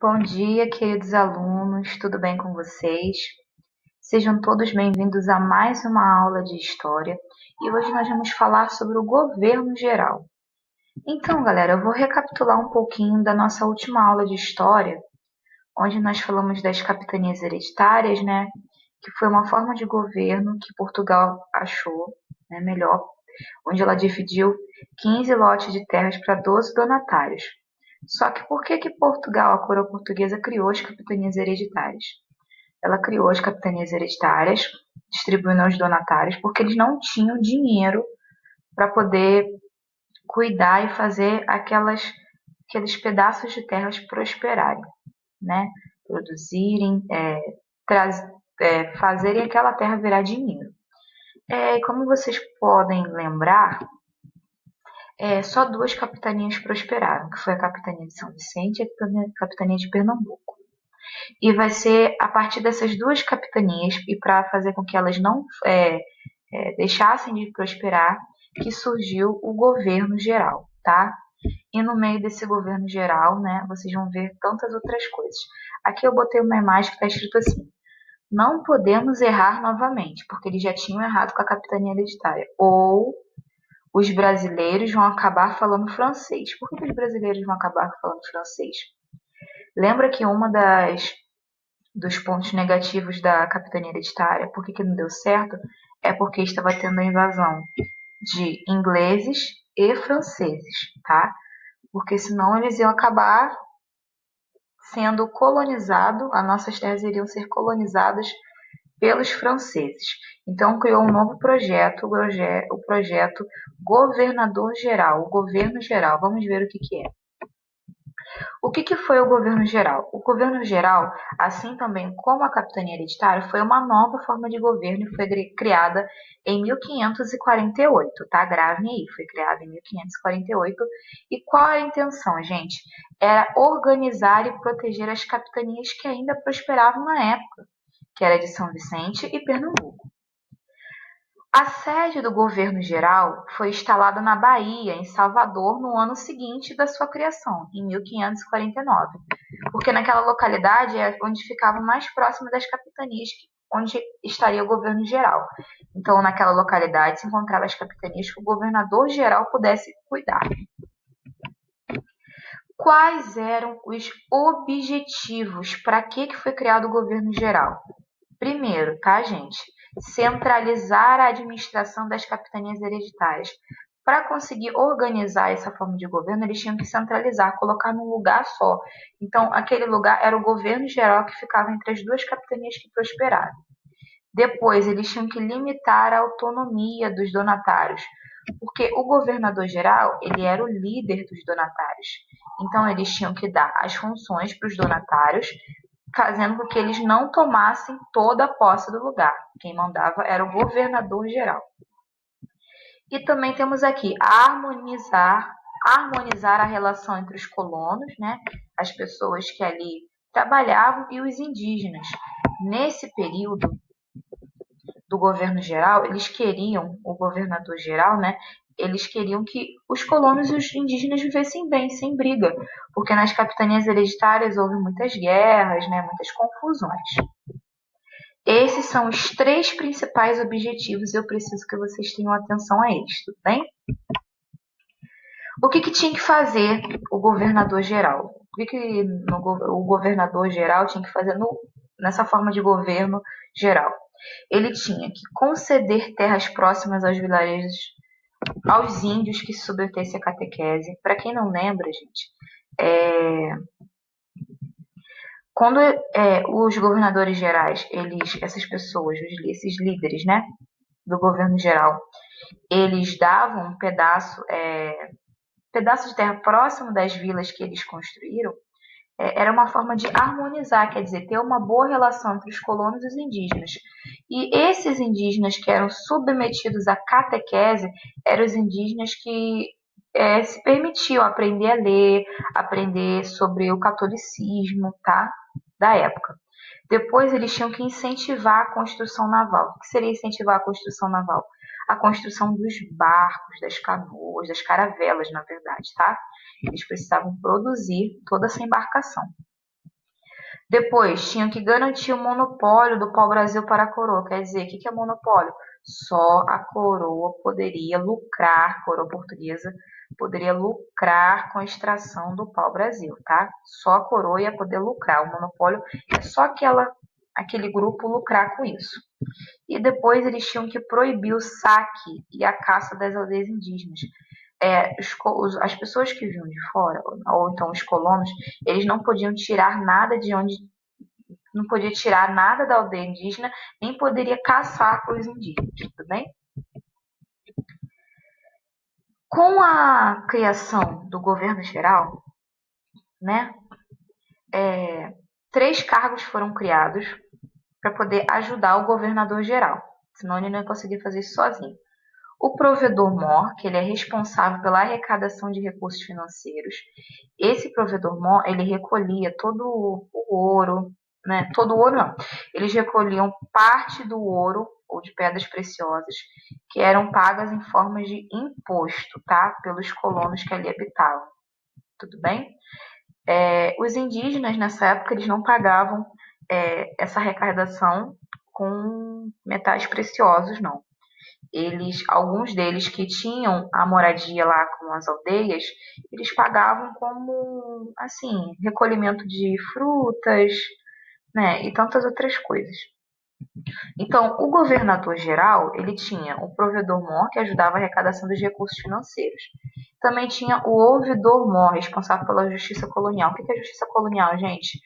Bom dia, queridos alunos, tudo bem com vocês? Sejam todos bem-vindos a mais uma aula de História e hoje nós vamos falar sobre o governo geral. Então, galera, eu vou recapitular um pouquinho da nossa última aula de História, onde nós falamos das capitanias hereditárias, né? Que foi uma forma de governo que Portugal achou, né, melhor, onde ela dividiu 15 lotes de terras para 12 donatários. Só que por que Portugal, a coroa portuguesa, criou as capitanias hereditárias? Ela criou as capitanias hereditárias, distribuindo aos donatários, porque eles não tinham dinheiro para poder cuidar e fazer aqueles pedaços de terras prosperarem, né? Produzirem, fazerem aquela terra virar dinheiro. Como vocês podem lembrar, só duas capitanias prosperaram, que foi a capitania de São Vicente e a capitania de Pernambuco. E vai ser a partir dessas duas capitanias, e para fazer com que elas não deixassem de prosperar, que surgiu o governo geral, tá? E no meio desse governo geral, né, vocês vão ver tantas outras coisas. Aqui eu botei uma imagem que está escrito assim: não podemos errar novamente, porque eles já tinham errado com a capitania hereditária. Ou os brasileiros vão acabar falando francês. Por que os brasileiros vão acabar falando francês? Lembra que dos pontos negativos da capitania hereditária, por que não deu certo, é porque estava tendo a invasão de ingleses e franceses, tá? Porque senão eles iam acabar sendo colonizados, as nossas terras iriam ser colonizadas pelos franceses. Então criou um novo projeto, o projeto Governador Geral, o Governo Geral. Vamos ver o que é. O que foi o governo geral? O governo geral, assim também como a capitania hereditária, foi uma nova forma de governo e foi criada em 1548, tá? Gravem aí, foi criada em 1548. E qual é a intenção, gente? Era organizar e proteger as capitanias que ainda prosperavam na época, que era de São Vicente e Pernambuco. A sede do governo geral foi instalada na Bahia, em Salvador, no ano seguinte da sua criação, em 1549, porque naquela localidade é onde ficava mais próximo das capitanias, onde estaria o governo geral. Então, naquela localidade se encontravam as capitanias que o governador geral pudesse cuidar. Quais eram os objetivos? Para que foi criado o governo geral? Primeiro, tá, gente? Centralizar a administração das capitanias hereditárias. Para conseguir organizar essa forma de governo, eles tinham que centralizar, colocar num lugar só. Então, aquele lugar era o governo geral que ficava entre as duas capitanias que prosperaram. Depois, eles tinham que limitar a autonomia dos donatários, porque o governador geral, ele era o líder dos donatários. Então, eles tinham que dar as funções para os donatários, fazendo com que eles não tomassem toda a posse do lugar. Quem mandava era o governador geral. E também temos aqui harmonizar a relação entre os colonos, né, as pessoas que ali trabalhavam, e os indígenas. Nesse período do governo geral, eles queriam, o governador geral, né, eles queriam que os colonos e os indígenas vivessem bem, sem briga, porque nas capitanias hereditárias houve muitas guerras, né, muitas confusões. Esses são os três principais objetivos e eu preciso que vocês tenham atenção a eles, tudo bem? O que tinha que fazer o governador geral? O que o governador geral tinha que fazer nessa forma de governo geral? Ele tinha que conceder terras próximas aos vilarejos, aos índios que se submetessem à catequese. Para quem não lembra, gente, quando os governadores gerais, essas pessoas, esses líderes, né, do governo geral, eles davam um pedaço de terra próximo das vilas que eles construíram, era uma forma de harmonizar, quer dizer, ter uma boa relação entre os colonos e os indígenas. E esses indígenas que eram submetidos à catequese eram os indígenas que se permitiam aprender a ler, aprender sobre o catolicismo, tá? Da época. Depois eles tinham que incentivar a construção naval. O que seria incentivar a construção naval? A construção dos barcos, das canoas, das caravelas, na verdade, tá? Eles precisavam produzir toda essa embarcação. Depois, tinham que garantir o monopólio do pau-brasil para a coroa. Quer dizer, o que é monopólio? Só a coroa poderia lucrar, a coroa portuguesa poderia lucrar com a extração do pau-brasil, tá? Só a coroa ia poder lucrar. O monopólio é só aquele grupo lucrar com isso. E depois eles tinham que proibir o saque e a caça das aldeias indígenas. As pessoas que vinham de fora, ou então os colonos, eles não podiam tirar nada de onde, não podia tirar nada da aldeia indígena, nem poderia caçar os indígenas, tudo bem? Com a criação do governo geral, né, 3 cargos foram criados para poder ajudar o governador geral, senão ele não ia conseguir fazer isso sozinho. O provedor-mor, que ele é responsável pela arrecadação de recursos financeiros. Esse provedor-mor, ele recolhia todo o ouro, né? Todo o ouro não. Eles recolhiam parte do ouro ou de pedras preciosas que eram pagas em forma de imposto, tá? Pelos colonos que ali habitavam. Tudo bem? Os indígenas, nessa época, eles não pagavam essa arrecadação com metais preciosos, não. Alguns deles que tinham a moradia lá com as aldeias, eles pagavam como, assim, recolhimento de frutas, né, e tantas outras coisas. Então, o governador geral, ele tinha o provedor-mor, que ajudava a arrecadação dos recursos financeiros. Também tinha o ouvidor-mor, responsável pela justiça colonial. O que é a justiça colonial, gente?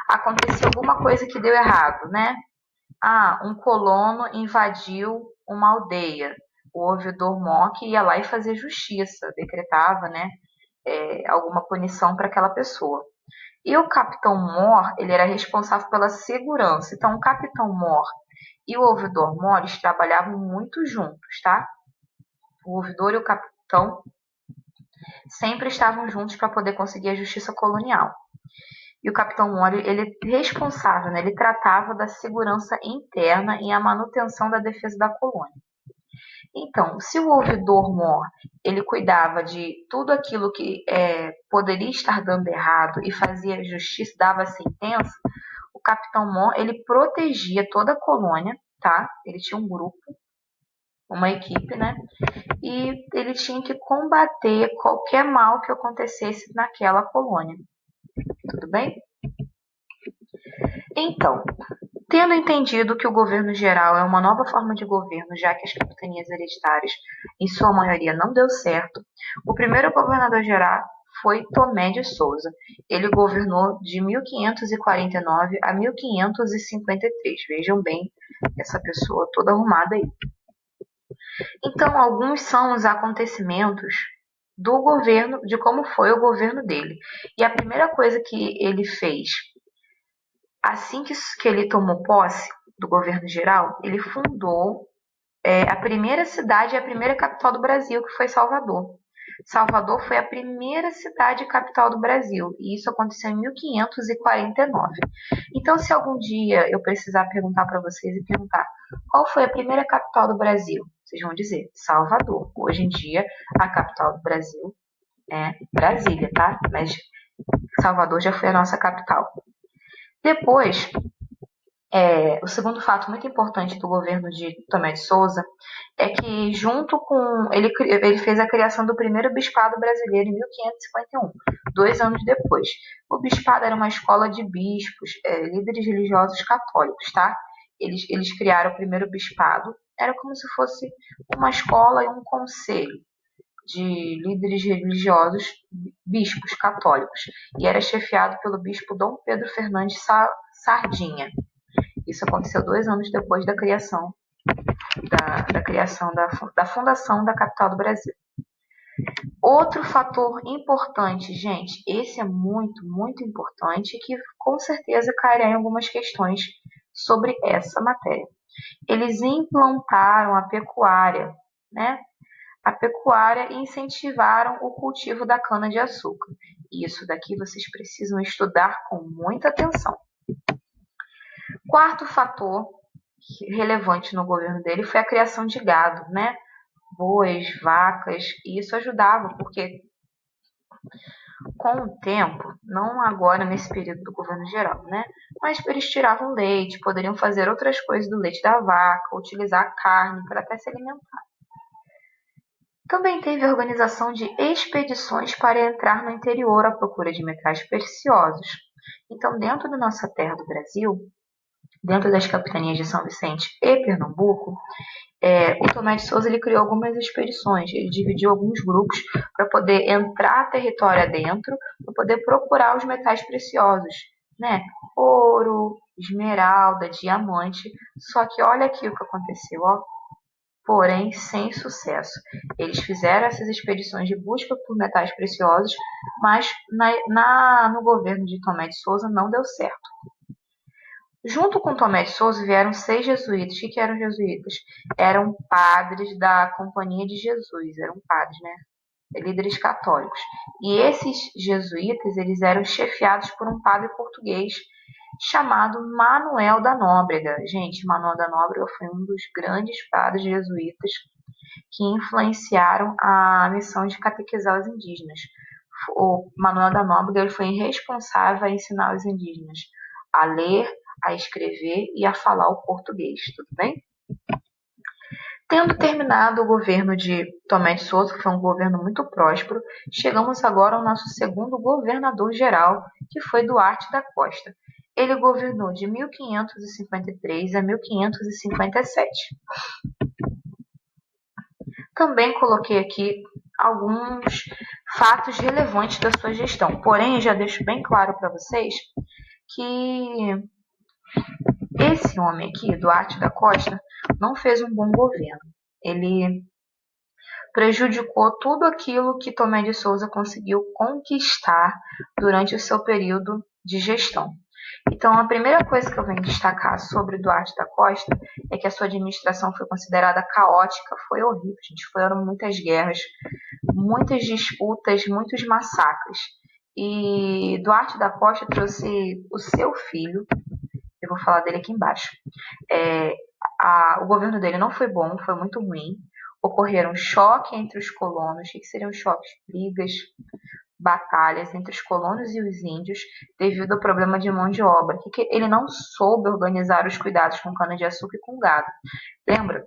Aconteceu alguma coisa que deu errado, né? Um colono invadiu uma aldeia. O ouvidor-mor que ia lá e fazia justiça, decretava, né, alguma punição para aquela pessoa. E o capitão-mor, ele era responsável pela segurança. Então, o capitão-mor e o ouvidor-mor, eles trabalhavam muito juntos, tá? O ouvidor e o capitão sempre estavam juntos para poder conseguir a justiça colonial. E o capitão Mori, ele é responsável, né? Ele tratava da segurança interna e a manutenção da defesa da colônia. Então, se o ouvidor-mor, ele cuidava de tudo aquilo que poderia estar dando errado e fazia justiça, dava sentença, o capitão Mor, ele protegia toda a colônia, tá? Ele tinha um grupo, uma equipe, né? E ele tinha que combater qualquer mal que acontecesse naquela colônia. Tudo bem? Então, tendo entendido que o governo geral é uma nova forma de governo, já que as capitanias hereditárias, em sua maioria, não deu certo, o primeiro governador geral foi Tomé de Souza. Ele governou de 1549 a 1553. Vejam bem essa pessoa toda arrumada aí. Então, alguns são os acontecimentos do governo, de como foi o governo dele. E a primeira coisa que ele fez, assim que ele tomou posse do governo geral, ele fundou a primeira cidade e a primeira capital do Brasil, que foi Salvador. Salvador foi a primeira cidade e capital do Brasil, e isso aconteceu em 1549. Então, se algum dia eu precisar perguntar para vocês e perguntar qual foi a primeira capital do Brasil, vocês vão dizer Salvador. Hoje em dia, a capital do Brasil é Brasília, tá? Mas Salvador já foi a nossa capital. Depois, o segundo fato muito importante do governo de Tomé de Souza é que, junto com ele fez a criação do primeiro bispado brasileiro em 1551, 2 anos depois. O bispado era uma escola de bispos, líderes religiosos católicos, tá? Eles criaram o primeiro bispado, era como se fosse uma escola e um conselho de líderes religiosos, bispos católicos, e era chefiado pelo bispo Dom Pedro Fernandes Sardinha. Isso aconteceu 2 anos depois da criação da fundação da capital do Brasil. Outro fator importante, gente, esse é muito, muito importante, que com certeza cairá em algumas questões sobre essa matéria. Eles implantaram a pecuária, né? A pecuária e incentivaram o cultivo da cana-de-açúcar. Isso daqui vocês precisam estudar com muita atenção. Quarto fator relevante no governo dele foi a criação de gado, né? Bois, vacas, e isso ajudava, porque Com o tempo, não agora nesse período do governo geral, né? Mas eles tiravam leite, poderiam fazer outras coisas do leite da vaca, utilizar a carne para até se alimentar. Também teve a organização de expedições para entrar no interior à procura de metais preciosos. Então, dentro da nossa terra do Brasil, dentro das capitanias de São Vicente e Pernambuco, o Tomé de Souza ele criou algumas expedições, ele dividiu alguns grupos para poder entrar território adentro, para poder procurar os metais preciosos, né? Ouro, esmeralda, diamante. Só que olha aqui o que aconteceu, ó. Porém, sem sucesso. Eles fizeram essas expedições de busca por metais preciosos, mas no governo de Tomé de Souza não deu certo. Junto com Tomé de Souza vieram 6 jesuítas. O que eram jesuítas? Eram padres da Companhia de Jesus, eram padres, né? Líderes católicos. E esses jesuítas, eles eram chefiados por um padre português chamado Manuel da Nóbrega. Gente, Manuel da Nóbrega foi um dos grandes padres jesuítas que influenciaram a missão de catequizar os indígenas. O Manuel da Nóbrega ele foi responsável a ensinar os indígenas a ler, a escrever e a falar o português, tudo bem? Tendo terminado o governo de Tomé de Souza, que foi um governo muito próspero, chegamos agora ao nosso segundo governador-geral, que foi Duarte da Costa. Ele governou de 1553 a 1557. Também coloquei aqui alguns fatos relevantes da sua gestão, porém já deixo bem claro para vocês que esse homem aqui, Duarte da Costa, não fez um bom governo. Ele prejudicou tudo aquilo que Tomé de Souza conseguiu conquistar durante o seu período de gestão. Então, a primeira coisa que eu venho destacar sobre Duarte da Costa é que a sua administração foi considerada caótica, foi horrível, gente. Foram muitas guerras, muitas disputas, muitos massacres. E Duarte da Costa trouxe o seu filho, eu vou falar dele aqui embaixo. O governo dele não foi bom, foi muito ruim. Ocorreram choque entre os colonos. O que seriam choques? Brigas, batalhas entre os colonos e os índios devido ao problema de mão de obra. Que ele não soube organizar os cuidados com cana-de-açúcar e com gado. Lembra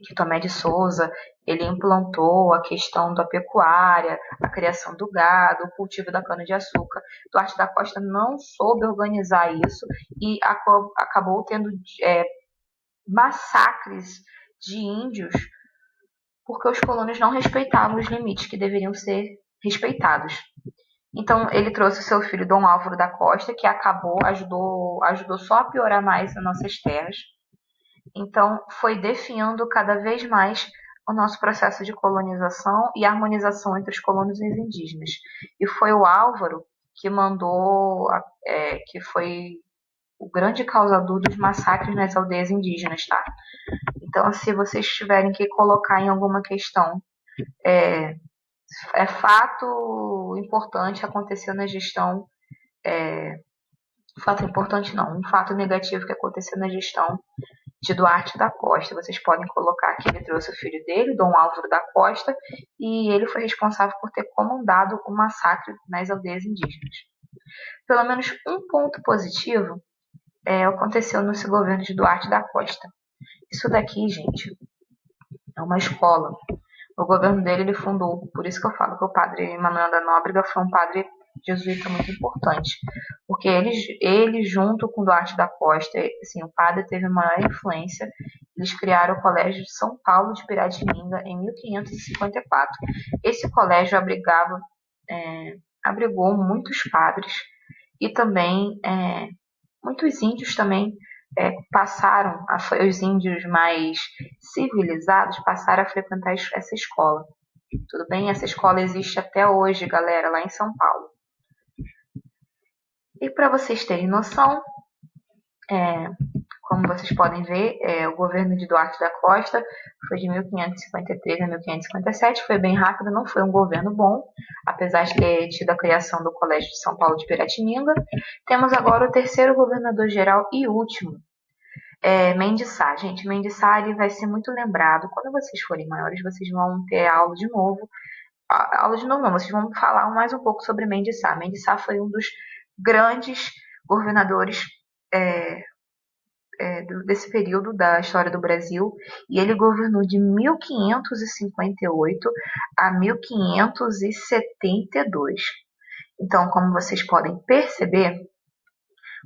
que Tomé de Souza ele implantou a questão da pecuária, a criação do gado, o cultivo da cana-de-açúcar. Duarte da Costa não soube organizar isso e acabou tendo massacres de índios porque os colonos não respeitavam os limites que deveriam ser respeitados. Então, ele trouxe o seu filho Dom Álvaro da Costa, que ajudou só a piorar mais as nossas terras. Então, foi definhando cada vez mais o nosso processo de colonização e harmonização entre os colonos e os indígenas. E foi o Álvaro que que foi o grande causador dos massacres nas aldeias indígenas, tá? Então, se vocês tiverem que colocar em alguma questão, fato importante aconteceu na gestão, fato importante não, um fato negativo que aconteceu na gestão de Duarte da Costa. Vocês podem colocar que ele trouxe o filho dele, Dom Álvaro da Costa, e ele foi responsável por ter comandado o massacre nas aldeias indígenas. Pelo menos um ponto positivo aconteceu nesse governo de Duarte da Costa. Isso daqui, gente, é uma escola. O governo dele, ele fundou, por isso que eu falo que o padre Manuel da Nóbrega foi um padre jesuíta muito importante, porque ele junto com Duarte da Costa, assim, o padre teve maior influência. Eles criaram o Colégio de São Paulo de Piratininga em 1554. Esse colégio abrigou muitos padres e também muitos índios também os índios mais civilizados passaram a frequentar essa escola. Tudo bem? Essa escola existe até hoje, galera, lá em São Paulo. E para vocês terem noção, como vocês podem ver, o governo de Duarte da Costa foi de 1553 a 1557, foi bem rápido, não foi um governo bom, apesar de ter tido a criação do Colégio de São Paulo de Piratininga. Temos agora o terceiro governador-geral e último, Mendes Sá. Gente, Mendes Sá ele vai ser muito lembrado. Quando vocês forem maiores, vocês vão ter aula de novo aula de novo não, vocês vão falar mais um pouco sobre Mendes Sá. Mendes Sá foi um dos grandes governadores desse período da história do Brasil, e ele governou de 1558 a 1572. Então, como vocês podem perceber,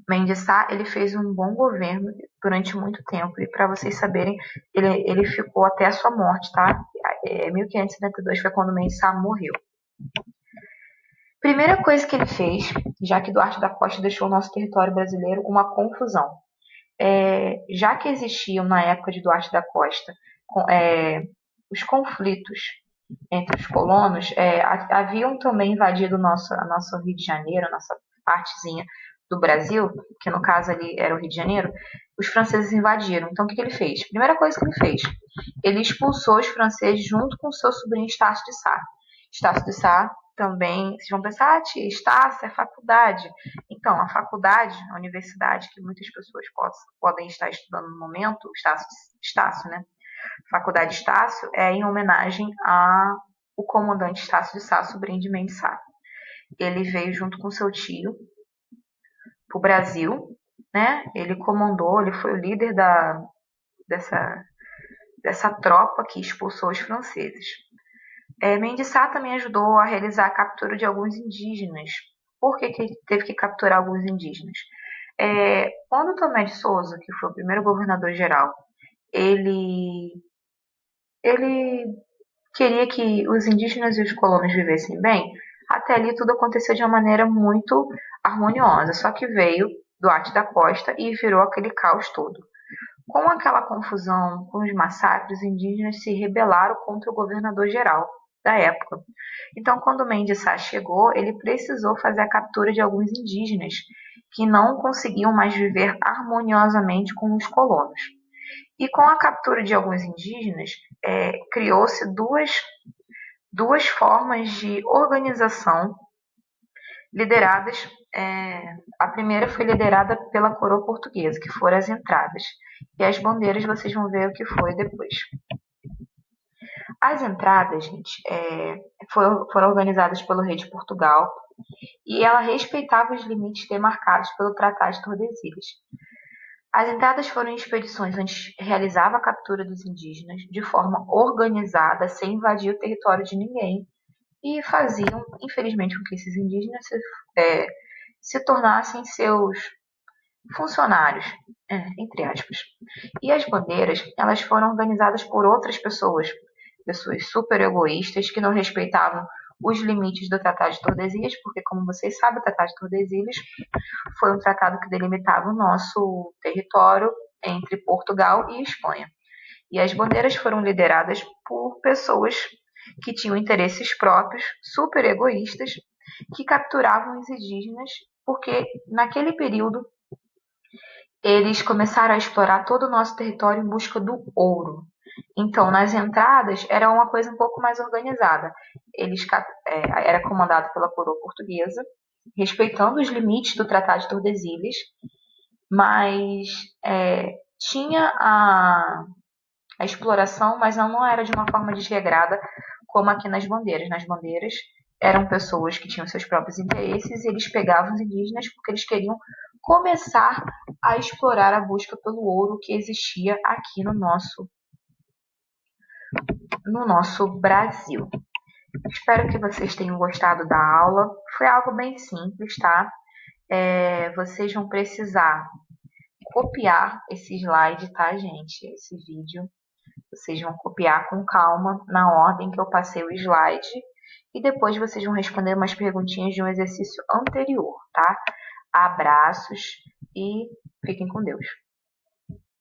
Mendes Sá ele fez um bom governo durante muito tempo, e para vocês saberem, ele ficou até a sua morte, tá? 1572 foi quando Mendes Sá morreu. Primeira coisa que ele fez, já que Duarte da Costa deixou o nosso território brasileiro uma confusão. Já que existiam na época de Duarte da Costa os conflitos entre os colonos, haviam também invadido a nosso Rio de Janeiro, a nossa partezinha do Brasil, que no caso ali era o Rio de Janeiro, os franceses invadiram. Então o que ele fez? Primeira coisa que ele fez, ele expulsou os franceses junto com seu sobrinho Estácio de Sá. Estácio de Sá também, vocês vão pensar, tia, Estácio é faculdade. Então, a faculdade, a universidade que muitas pessoas podem estar estudando no momento, Estácio, né? Faculdade Estácio é em homenagem ao comandante Estácio de Sá, sobrinho de Mendes Sá. Ele veio junto com seu tio para o Brasil, né? Ele comandou, ele foi o líder dessa tropa que expulsou os franceses. Mendes Sá também ajudou a realizar a captura de alguns indígenas. Por que ele teve que capturar alguns indígenas? Quando Tomé de Souza, que foi o primeiro governador geral, ele queria que os indígenas e os colonos vivessem bem, até ali tudo aconteceu de uma maneira muito harmoniosa. Só que veio Duarte da Costa e virou aquele caos todo. Com aquela confusão, com os massacres, os indígenas se rebelaram contra o governador geral da época. Então, quando Mendes Sá chegou, ele precisou fazer a captura de alguns indígenas que não conseguiam mais viver harmoniosamente com os colonos. E com a captura de alguns indígenas, criou-se duas formas de organização lideradas. A primeira foi liderada pela coroa portuguesa, que foram as entradas. E as bandeiras vocês vão ver o que foi depois. As entradas, gente, foram organizadas pelo rei de Portugal e ela respeitava os limites demarcados pelo Tratado de Tordesilhas. As entradas foram expedições onde realizava a captura dos indígenas de forma organizada, sem invadir o território de ninguém, e faziam, infelizmente, com que esses indígenas se tornassem seus funcionários, entre aspas. E as bandeiras, elas foram organizadas por outras pessoas super egoístas que não respeitavam os limites do Tratado de Tordesilhas, porque, como vocês sabem, o Tratado de Tordesilhas foi um tratado que delimitava o nosso território entre Portugal e Espanha. E as bandeiras foram lideradas por pessoas que tinham interesses próprios, super egoístas, que capturavam os indígenas, porque naquele período eles começaram a explorar todo o nosso território em busca do ouro. Então, nas entradas, era uma coisa um pouco mais organizada. Era comandado pela coroa portuguesa, respeitando os limites do Tratado de Tordesilhas, mas tinha a exploração, mas não era de uma forma desregrada como aqui nas bandeiras. Nas bandeiras eram pessoas que tinham seus próprios interesses e eles pegavam os indígenas porque eles queriam começar a explorar a busca pelo ouro que existia aqui no nosso Brasil. Espero que vocês tenham gostado da aula. Foi algo bem simples, tá? Vocês vão precisar copiar esse slide, tá, gente? Esse vídeo. Vocês vão copiar com calma, na ordem que eu passei o slide. E depois vocês vão responder umas perguntinhas de um exercício anterior, tá? Abraços e fiquem com Deus.